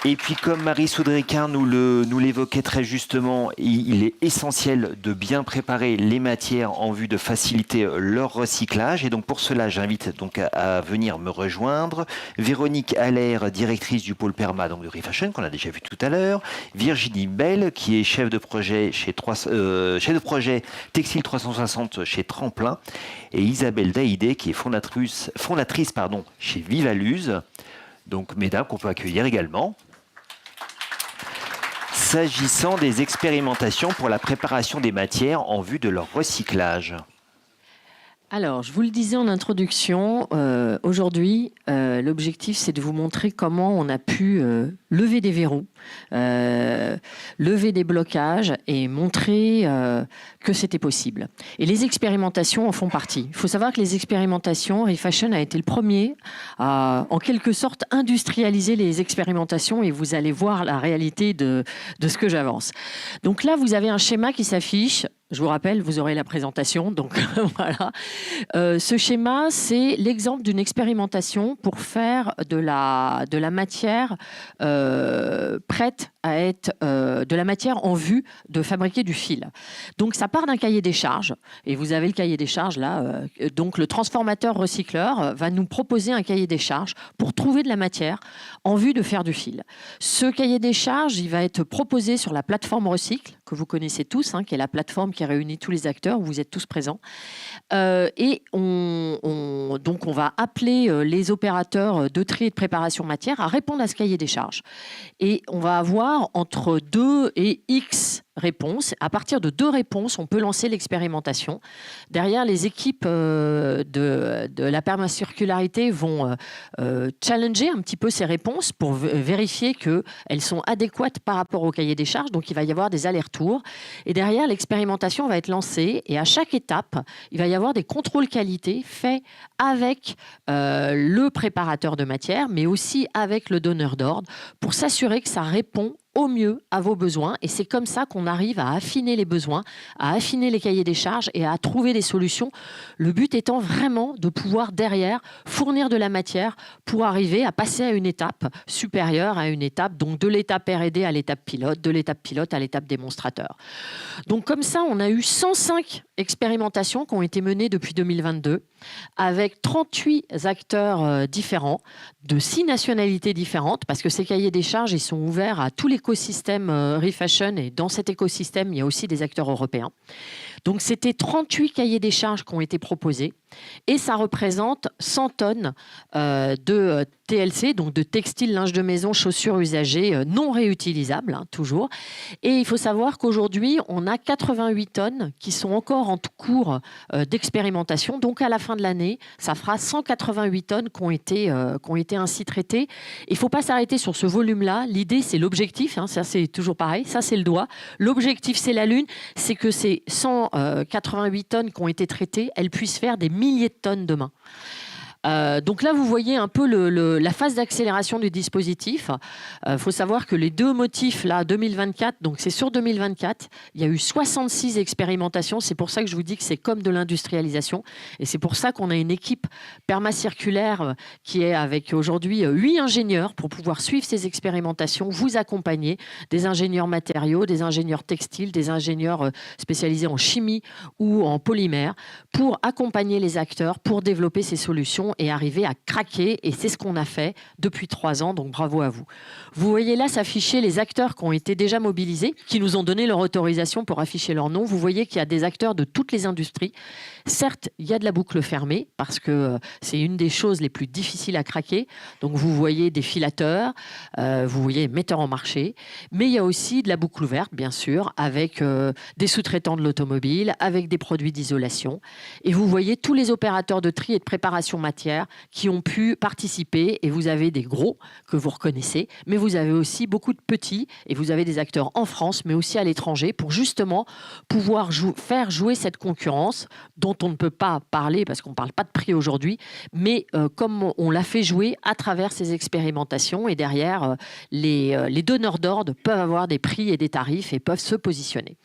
Et puis, comme Marie Soudriquin nous l'évoquait très justement, il est essentiel de bien préparer les matières en vue de faciliter leur recyclage. Et donc, pour cela, j'invite donc à venir me rejoindre Véronique Allaire, directrice du pôle Perma donc de Refashion, qu'on a déjà vu tout à l'heure. Virginie Bell, qui est chef de projet Textile 360 chez Tremplin. Et Isabelle Daïdé, qui est fondatrice chez Vivaluse. Donc, mesdames, qu'on peut accueillir également. S'agissant des expérimentations pour la préparation des matières en vue de leur recyclage. Alors, je vous le disais en introduction, aujourd'hui, l'objectif, c'est de vous montrer comment on a pu lever des verrous, lever des blocages et montrer que c'était possible. Et les expérimentations en font partie. Il faut savoir que les expérimentations, Refashion a été le premier à, en quelque sorte, industrialiser les expérimentations et vous allez voir la réalité de ce que j'avance. Donc là, vous avez un schéma qui s'affiche. Je vous rappelle, vous aurez la présentation, donc voilà. Ce schéma, c'est l'exemple d'une expérimentation pour faire de la matière prête à être de la matière en vue de fabriquer du fil. Donc ça part d'un cahier des charges, et vous avez le cahier des charges là. Donc le transformateur recycleur va nous proposer un cahier des charges pour trouver de la matière en vue de faire du fil. Ce cahier des charges, il va être proposé sur la plateforme Recycle, que vous connaissez tous, qui est la plateforme qui réunit tous les acteurs, où vous êtes tous présents. Et donc on va appeler les opérateurs de tri et de préparation matière à répondre à ce cahier des charges. Et on va avoir entre 2 et X réponses. À partir de 2 réponses, on peut lancer l'expérimentation. Derrière, les équipes de la permacircularité vont challenger un petit peu ces réponses pour vérifier qu'elles sont adéquates par rapport au cahier des charges. Donc, il va y avoir des allers-retours. Et derrière, l'expérimentation va être lancée. Et à chaque étape, il va y avoir des contrôles qualité faits avec le préparateur de matière, mais aussi avec le donneur d'ordre pour s'assurer que ça répond au mieux à vos besoins. Et c'est comme ça qu'on arrive à affiner les besoins, à affiner les cahiers des charges et à trouver des solutions. Le but étant vraiment de pouvoir derrière fournir de la matière pour arriver à passer à une étape supérieure, à une étape, donc de l'étape R&D à l'étape pilote, de l'étape pilote à l'étape démonstrateur. Donc comme ça, on a eu 105 expérimentations qui ont été menées depuis 2022 avec 38 acteurs différents, de 6 nationalités différentes, parce que ces cahiers des charges, ils sont ouverts à tout l'écosystème Refashion, et dans cet écosystème, il y a aussi des acteurs européens. Donc c'était 38 cahiers des charges qui ont été proposés, et ça représente 100 tonnes de TLC, donc de textiles, linge de maison, chaussures usagées non réutilisables, toujours. Et il faut savoir qu'aujourd'hui, on a 88 tonnes qui sont encore en cours d'expérimentation. Donc à la fin de l'année, ça fera 188 tonnes qui ont été ainsi traitées. Il ne faut pas s'arrêter sur ce volume-là. L'idée, c'est l'objectif. Ça, c'est toujours pareil. Ça, c'est le doigt. L'objectif, c'est la Lune. C'est que ces 188 tonnes qui ont été traitées, elles puissent faire des milliers de tonnes demain. Donc là, vous voyez un peu la phase d'accélération du dispositif. Faut savoir que les 2 motifs, là, 2024, donc c'est sur 2024, il y a eu 66 expérimentations. C'est pour ça que je vous dis que c'est comme de l'industrialisation. Et c'est pour ça qu'on a une équipe permacirculaire qui est avec aujourd'hui 8 ingénieurs pour pouvoir suivre ces expérimentations, vous accompagner, des ingénieurs matériaux, des ingénieurs textiles, des ingénieurs spécialisés en chimie ou en polymère, pour accompagner les acteurs, pour développer ces solutions et arriver à craquer. Et c'est ce qu'on a fait depuis 3 ans, donc bravo à vous. Vous voyez là s'afficher les acteurs qui ont été déjà mobilisés, qui nous ont donné leur autorisation pour afficher leur nom. Vous voyez qu'il y a des acteurs de toutes les industries. Certes, il y a de la boucle fermée, parce que c'est une des choses les plus difficiles à craquer. Donc vous voyez des filateurs, vous voyez metteurs en marché, mais il y a aussi de la boucle ouverte, bien sûr, avec des sous-traitants de l'automobile, avec des produits d'isolation. Et vous voyez tous les opérateurs de tri et de préparation matière qui ont pu participer, et vous avez des gros que vous reconnaissez, mais vous avez aussi beaucoup de petits, et vous avez des acteurs en France, mais aussi à l'étranger, pour justement pouvoir faire jouer cette concurrence dont on ne peut pas parler parce qu'on ne parle pas de prix aujourd'hui, mais comme on l'a fait jouer à travers ces expérimentations, et derrière, les donneurs d'ordre peuvent avoir des prix et des tarifs et peuvent se positionner.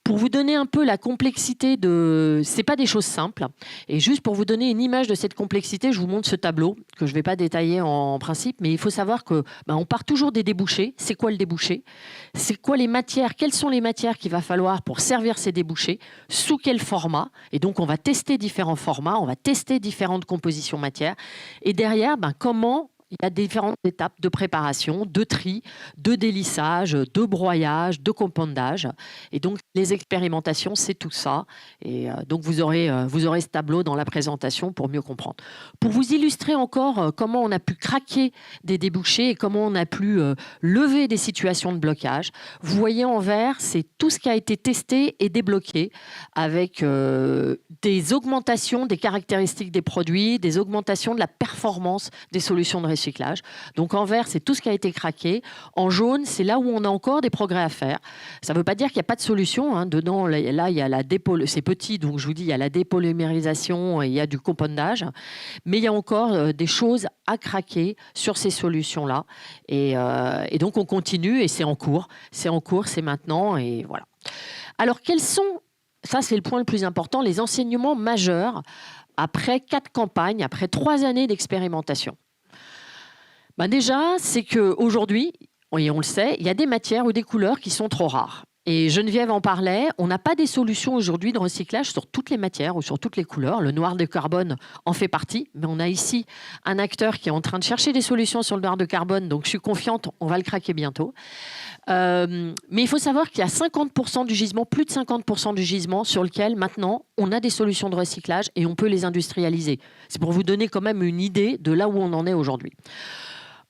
Pour vous donner un peu la complexité de... C'est pas des choses simples, et juste pour vous donner une image de cette complexité, complexité, je vous montre ce tableau que je ne vais pas détailler en principe, mais il faut savoir que on part toujours des débouchés. C'est quoi le débouché? C'est quoi les matières? Quelles sont les matières qu'il va falloir pour servir ces débouchés? Sous quel format? Et donc, on va tester différents formats, on va tester différentes compositions matières. Et derrière, comment il y a différentes étapes de préparation, de tri, de délissage, de broyage, de compondage. Et donc, les expérimentations, c'est tout ça. Et donc, vous aurez ce tableau dans la présentation pour mieux comprendre. Pour vous illustrer encore comment on a pu craquer des débouchés et comment on a pu lever des situations de blocage, vous voyez en vert, c'est tout ce qui a été testé et débloqué avec des augmentations des caractéristiques des produits, des augmentations de la performance des solutions de recyclage. Donc en vert, c'est tout ce qui a été craqué. En jaune, c'est là où on a encore des progrès à faire. Ça ne veut pas dire qu'il n'y a pas de solution. Dedans, là, il y a c'est petit, donc je vous dis, il y a la dépolymérisation et il y a du compondage. Mais il y a encore des choses à craquer sur ces solutions-là. Et donc, on continue et c'est en cours. C'est en cours, c'est maintenant et voilà. Alors, quels sont, ça c'est le point le plus important, les enseignements majeurs après 4 campagnes, après 3 années d'expérimentation? Déjà, c'est qu'aujourd'hui, et on le sait, il y a des matières ou des couleurs qui sont trop rares. Et Geneviève en parlait, on n'a pas des solutions aujourd'hui de recyclage sur toutes les matières ou sur toutes les couleurs. Le noir de carbone en fait partie, mais on a ici un acteur qui est en train de chercher des solutions sur le noir de carbone, donc je suis confiante, on va le craquer bientôt. Mais il faut savoir qu'il y a 50% du gisement, plus de 50% du gisement sur lequel maintenant on a des solutions de recyclage et on peut les industrialiser. C'est pour vous donner quand même une idée de là où on en est aujourd'hui.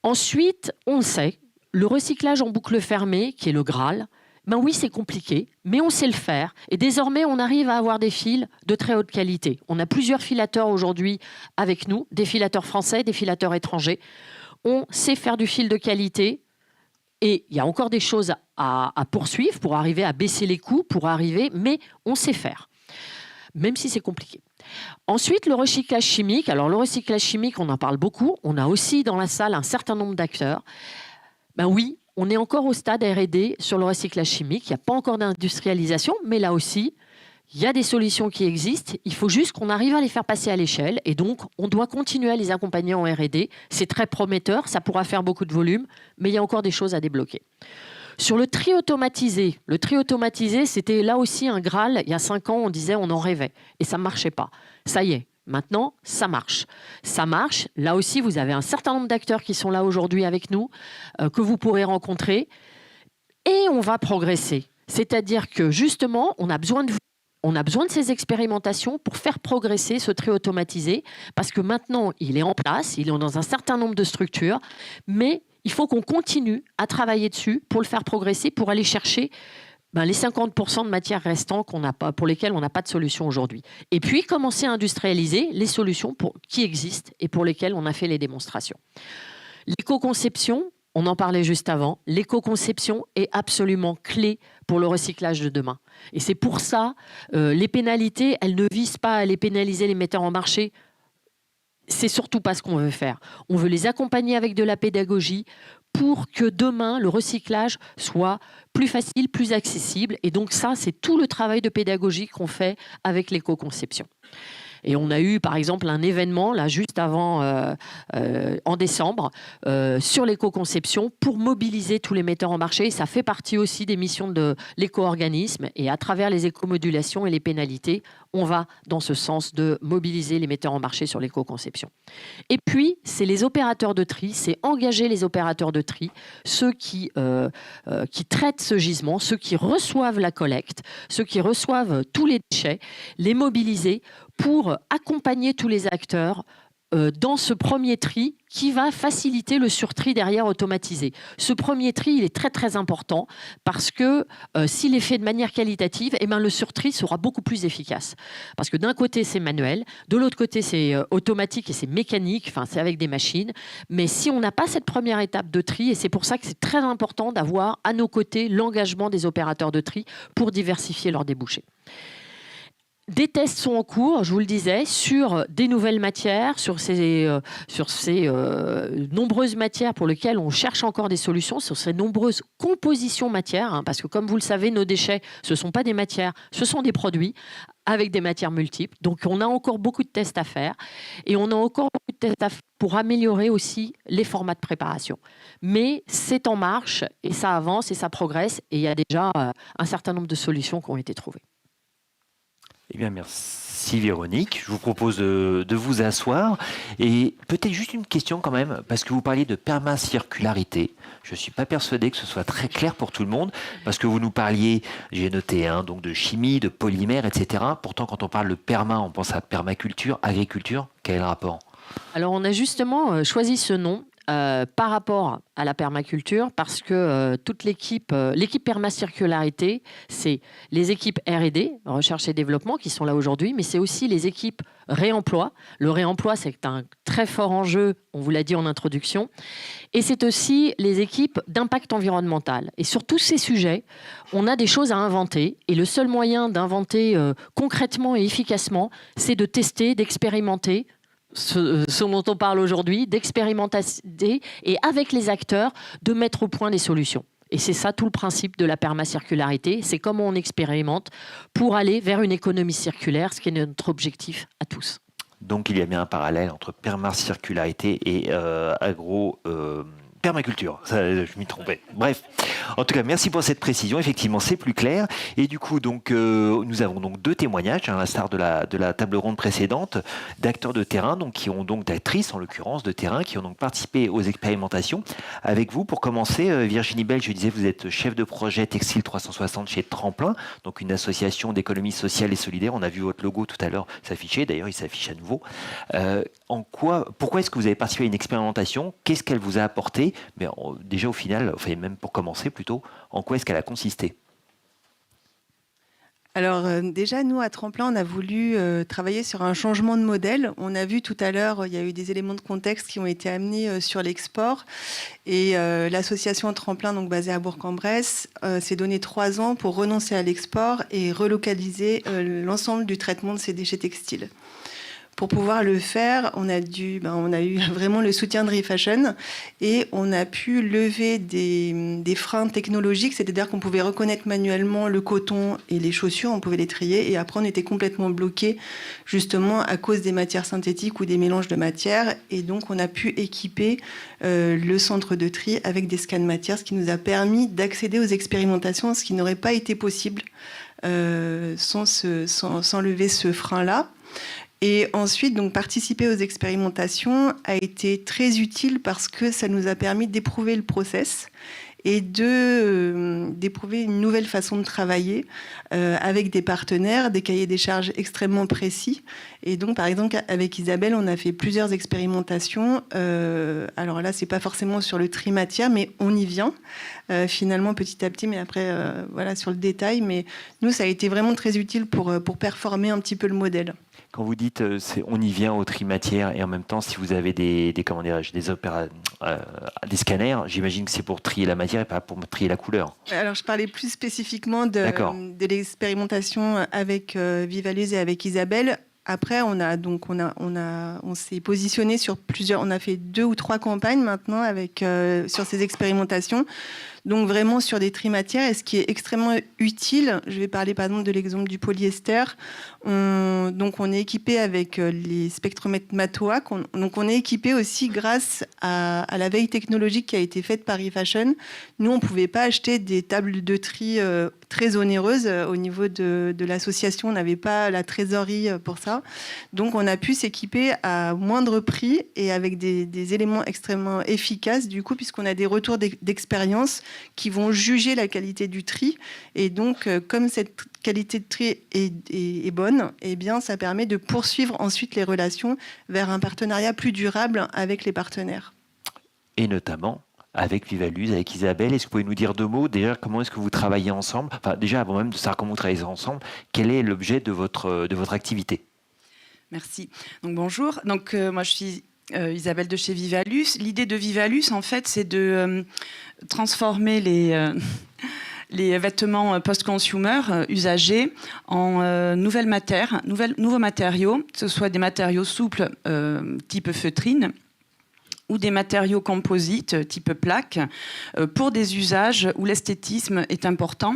Ensuite, on le sait, le recyclage en boucle fermée, qui est le Graal, oui, c'est compliqué, mais on sait le faire. Et désormais, on arrive à avoir des fils de très haute qualité. On a plusieurs filateurs aujourd'hui avec nous, des filateurs français, des filateurs étrangers. On sait faire du fil de qualité. Et il y a encore des choses à poursuivre pour arriver à baisser les coûts, mais on sait faire, même si c'est compliqué. Ensuite, le recyclage chimique. Alors, le recyclage chimique, on en parle beaucoup. On a aussi dans la salle un certain nombre d'acteurs. Oui, on est encore au stade R&D sur le recyclage chimique. Il n'y a pas encore d'industrialisation, mais là aussi, il y a des solutions qui existent. Il faut juste qu'on arrive à les faire passer à l'échelle. Et donc, on doit continuer à les accompagner en R&D. C'est très prometteur, ça pourra faire beaucoup de volume, mais il y a encore des choses à débloquer. Sur le tri automatisé, c'était là aussi un Graal. Il y a 5 ans, on disait on en rêvait et ça ne marchait pas. Ça y est, maintenant, ça marche. Ça marche. Là aussi, vous avez un certain nombre d'acteurs qui sont là aujourd'hui avec nous, que vous pourrez rencontrer. Et on va progresser. C'est-à-dire que justement, on a besoin de ces expérimentations pour faire progresser ce tri automatisé, parce que maintenant, il est en place, il est dans un certain nombre de structures, mais il faut qu'on continue à travailler dessus pour le faire progresser, pour aller chercher les 50% de matières restantes pour lesquelles on n'a pas de solution aujourd'hui. Et puis, commencer à industrialiser les solutions qui existent et pour lesquelles on a fait les démonstrations. L'éco-conception, on en parlait juste avant, l'éco-conception est absolument clé pour le recyclage de demain. Et c'est pour ça, les pénalités, elles ne visent pas à les pénaliser les metteurs en marché. C'est surtout pas ce qu'on veut faire. On veut les accompagner avec de la pédagogie pour que demain, le recyclage soit plus facile, plus accessible. Et donc ça, c'est tout le travail de pédagogie qu'on fait avec l'éco-conception. Et on a eu, par exemple, un événement, là, juste avant, en décembre, sur l'éco-conception pour mobiliser tous les metteurs en marché. Ça fait partie aussi des missions de l'éco-organisme. Et à travers les éco-modulations et les pénalités, on va dans ce sens de mobiliser les metteurs en marché sur l'éco-conception. Et puis, c'est les opérateurs de tri, c'est engager les opérateurs de tri, ceux qui traitent ce gisement, ceux qui reçoivent la collecte, ceux qui reçoivent tous les déchets, les mobiliser pour accompagner tous les acteurs dans ce premier tri qui va faciliter le surtri derrière automatisé. Ce premier tri, il est très très important parce que s'il est fait de manière qualitative, le surtri sera beaucoup plus efficace. Parce que d'un côté, c'est manuel, de l'autre côté, c'est automatique et c'est mécanique, c'est avec des machines. Mais si on n'a pas cette première étape de tri, et c'est pour ça que c'est très important d'avoir à nos côtés l'engagement des opérateurs de tri pour diversifier leurs débouchés. Des tests sont en cours, je vous le disais, sur des nouvelles matières, sur ces nombreuses matières pour lesquelles on cherche encore des solutions, sur ces nombreuses compositions matières, hein, parce que comme vous le savez, nos déchets, ce ne sont pas des matières, ce sont des produits avec des matières multiples. Donc on a encore beaucoup de tests à faire et on a encore beaucoup de tests à faire pour améliorer aussi les formats de préparation. Mais c'est en marche et ça avance et ça progresse et il y a déjà un certain nombre de solutions qui ont été trouvées. Eh bien, merci Véronique. Je vous propose de vous asseoir. Et peut-être juste une question quand même, parce que vous parliez de permacircularité. Je ne suis pas persuadé que ce soit très clair pour tout le monde, parce que vous nous parliez, j'ai noté, donc de chimie, de polymère, etc. Pourtant, quand on parle de perma, on pense à permaculture, agriculture. Quel est le rapport? Alors, on a justement choisi ce nom par rapport à la permaculture parce que toute l'équipe permacircularité, c'est les équipes R&D, recherche et développement, qui sont là aujourd'hui, mais c'est aussi les équipes réemploi. Le réemploi, c'est un très fort enjeu, on vous l'a dit en introduction, et c'est aussi les équipes d'impact environnemental. Et sur tous ces sujets, on a des choses à inventer, et le seul moyen d'inventer concrètement et efficacement, c'est de tester, d'expérimenter, ce dont on parle aujourd'hui, d'expérimenter et avec les acteurs, de mettre au point des solutions. Et c'est ça tout le principe de la permacircularité, c'est comment on expérimente pour aller vers une économie circulaire, ce qui est notre objectif à tous. Donc il y a bien un parallèle entre permacircularité et permaculture, ça, je m'y trompais. Bref, en tout cas, merci pour cette précision. Effectivement, c'est plus clair. Et du coup, donc, nous avons donc 2 témoignages, à l'instar de la table ronde précédente, d'acteurs de terrain, donc qui ont donc d'actrices en l'occurrence de terrain, qui ont donc participé aux expérimentations. Avec vous, pour commencer, Virginie Bell, je disais, vous êtes chef de projet Textile 360 chez Tremplin, donc une association d'économie sociale et solidaire. On a vu votre logo tout à l'heure s'afficher. D'ailleurs, il s'affiche à nouveau. Pourquoi est-ce que vous avez participé à une expérimentation? Qu'est-ce qu'elle vous a apporté? Mais déjà au final, enfin, même pour commencer plutôt, en quoi est-ce qu'elle a consisté? Alors déjà, nous, à Tremplin, on a voulu travailler sur un changement de modèle. On a vu tout à l'heure, il y a eu des éléments de contexte qui ont été amenés sur l'export. Et l'association Tremplin, donc basée à Bourg-en-Bresse, s'est donné 3 ans pour renoncer à l'export et relocaliser l'ensemble du traitement de ces déchets textiles. Pour pouvoir le faire, on a eu vraiment le soutien de Refashion et on a pu lever des freins technologiques, c'est-à-dire qu'on pouvait reconnaître manuellement le coton et les chaussures, on pouvait les trier et après on était complètement bloqué justement à cause des matières synthétiques ou des mélanges de matières et donc on a pu équiper le centre de tri avec des scans matières, ce qui nous a permis d'accéder aux expérimentations, ce qui n'aurait pas été possible sans lever ce frein-là. Et ensuite, donc, participer aux expérimentations a été très utile parce que ça nous a permis d'éprouver le process et d'éprouver une nouvelle façon de travailler avec des partenaires, des cahiers des charges extrêmement précis. Et donc, par exemple, avec Isabelle, on a fait plusieurs expérimentations. Alors là, c'est pas forcément sur le tri matière, mais on y vient finalement petit à petit. Mais après, voilà, sur le détail. Mais nous, ça a été vraiment très utile pour performer un petit peu le modèle. Quand vous dites on y vient au tri matière et en même temps, si vous avez des scanners, j'imagine que c'est pour trier la matière et pas pour trier la couleur. Alors, je parlais plus spécifiquement de l'expérimentation avec Vivalus et avec Isabelle. Après, on s'est positionné sur plusieurs. On a fait 2 ou 3 campagnes maintenant sur ces expérimentations. Donc vraiment sur des trimatières. Et ce qui est extrêmement utile, je vais parler par exemple de l'exemple du polyester. Donc on est équipé avec les spectromètres Matoa. Donc on est équipé aussi grâce à la veille technologique qui a été faite par Refashion. Nous, on ne pouvait pas acheter des tables de tri très onéreuses. Au niveau de l'association, on n'avait pas la trésorerie pour ça. Donc on a pu s'équiper à moindre prix et avec des éléments extrêmement efficaces du coup, puisqu'on a des retours d'expérience qui vont juger la qualité du tri. Et donc, comme cette qualité de tri est bonne, eh bien, ça permet de poursuivre ensuite les relations vers un partenariat plus durable avec les partenaires. Et notamment avec Vivalus, avec Isabelle. Est-ce que vous pouvez nous dire 2 mots? Déjà, comment est-ce que vous travaillez ensemble? Enfin, déjà, avant même de savoir comment vous travaillez ensemble, quel est l'objet de votre activité? Merci. Donc, bonjour. Donc, moi, je suis Isabelle de chez Vivalus. L'idée de Vivalus, en fait, c'est de transformer les vêtements post-consumer usagés en nouveaux matériaux, que ce soit des matériaux souples type feutrine ou des matériaux composites type plaque, pour des usages où l'esthétisme est important.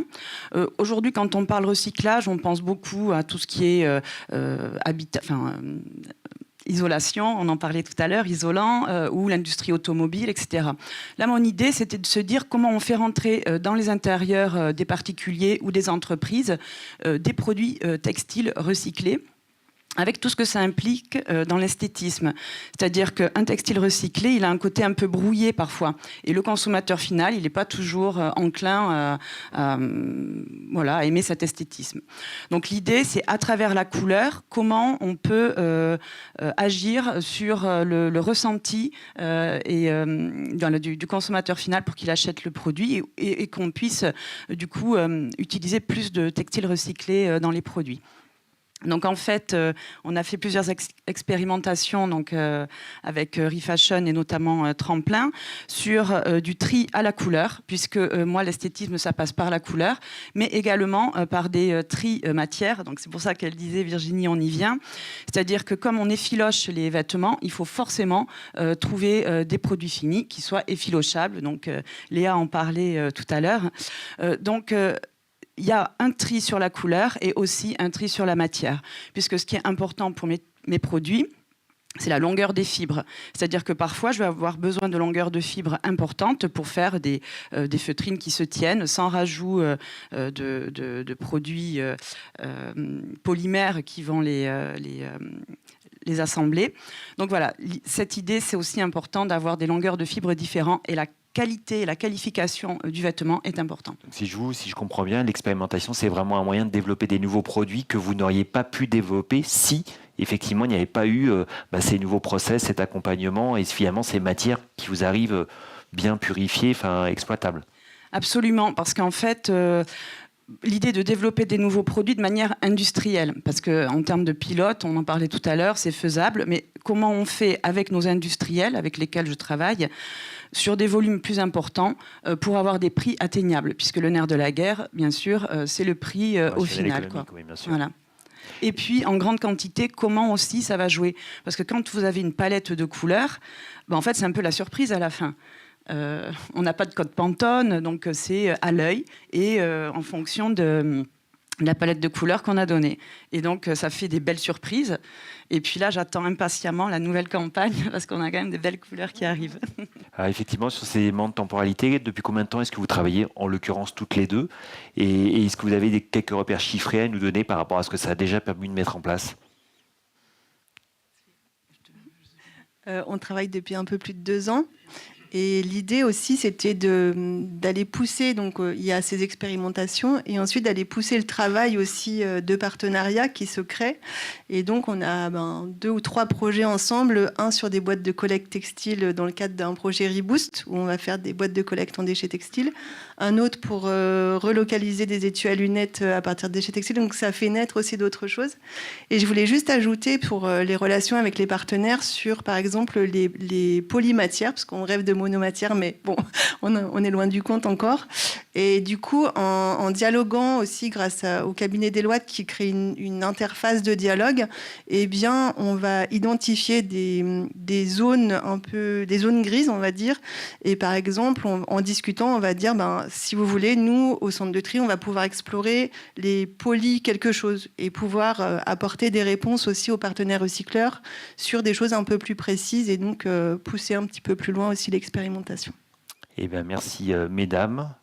Aujourd'hui, quand on parle recyclage, on pense beaucoup à tout ce qui est isolation, on en parlait tout à l'heure, isolant, ou l'industrie automobile, etc. Là, mon idée, c'était de se dire comment on fait rentrer dans les intérieurs des particuliers ou des entreprises des produits textiles recyclés, avec tout ce que ça implique dans l'esthétisme. C'est-à-dire qu'un textile recyclé, il a un côté un peu brouillé parfois. Et le consommateur final, il n'est pas toujours enclin à aimer cet esthétisme. Donc l'idée, c'est à travers la couleur, comment on peut agir sur le ressenti du consommateur final pour qu'il achète le produit et qu'on puisse du coup utiliser plus de textiles recyclés dans les produits. Donc en fait, on a fait plusieurs expérimentations avec Refashion et notamment Tremplin sur du tri à la couleur, puisque moi l'esthétisme ça passe par la couleur, mais également par des tri matières. Donc c'est pour ça qu'elle disait Virginie, on y vient. C'est-à-dire que comme on effiloche les vêtements, il faut forcément trouver des produits finis qui soient effilochables. Donc Léa en parlait tout à l'heure. Il y a un tri sur la couleur et aussi un tri sur la matière, puisque ce qui est important pour mes produits, c'est la longueur des fibres. C'est-à-dire que parfois, je vais avoir besoin de longueur de fibres importantes pour faire des feutrines qui se tiennent, sans rajout de produits polymères qui vont les assembler. Donc voilà, cette idée, c'est aussi important d'avoir des longueurs de fibres différentes et la qualité et la qualification du vêtement est important. Si je comprends bien, l'expérimentation, c'est vraiment un moyen de développer des nouveaux produits que vous n'auriez pas pu développer si, effectivement, il n'y avait pas eu ces nouveaux process, cet accompagnement et finalement ces matières qui vous arrivent bien purifiées, exploitables. Absolument, parce qu'en fait... l'idée de développer des nouveaux produits de manière industrielle, parce qu'en termes de pilote, on en parlait tout à l'heure, c'est faisable, mais comment on fait avec nos industriels, avec lesquels je travaille, sur des volumes plus importants pour avoir des prix atteignables, puisque le nerf de la guerre, bien sûr, c'est le prix au final. Oui, bien sûr. Voilà. Et puis, en grande quantité, comment aussi ça va jouer? Parce que quand vous avez une palette de couleurs, en fait, c'est un peu la surprise à la fin. On n'a pas de code Pantone, donc c'est à l'œil et en fonction de la palette de couleurs qu'on a donnée. Et donc, ça fait des belles surprises. Et puis là, j'attends impatiemment la nouvelle campagne parce qu'on a quand même des belles couleurs qui arrivent. Alors effectivement, sur ces éléments de temporalité, depuis combien de temps est-ce que vous travaillez, en l'occurrence toutes les deux, et est-ce que vous avez quelques repères chiffrés à nous donner par rapport à ce que ça a déjà permis de mettre en place? On travaille depuis un peu plus de 2 ans. Et l'idée aussi, c'était d'aller pousser, donc il y a ces expérimentations, et ensuite d'aller pousser le travail aussi de partenariat qui se crée. Et donc on a 2 ou 3 projets ensemble, un sur des boîtes de collecte textile dans le cadre d'un projet Reboost, où on va faire des boîtes de collecte en déchets textiles, un autre pour relocaliser des étuis à lunettes à partir de déchets textiles, donc ça fait naître aussi d'autres choses. Et je voulais juste ajouter pour les relations avec les partenaires sur, par exemple, les polymatières, parce qu'on rêve de monomatière, mais bon, on est loin du compte encore. Et du coup, en dialoguant aussi grâce au cabinet Deloitte qui crée une interface de dialogue, eh bien, on va identifier des zones des zones grises, on va dire. Et par exemple, en discutant, on va dire, si vous voulez, nous, au centre de tri, on va pouvoir explorer les poly quelque chose et pouvoir apporter des réponses aussi aux partenaires recycleurs sur des choses un peu plus précises et donc pousser un petit peu plus loin aussi l'expérimentation. Eh bien, merci mesdames.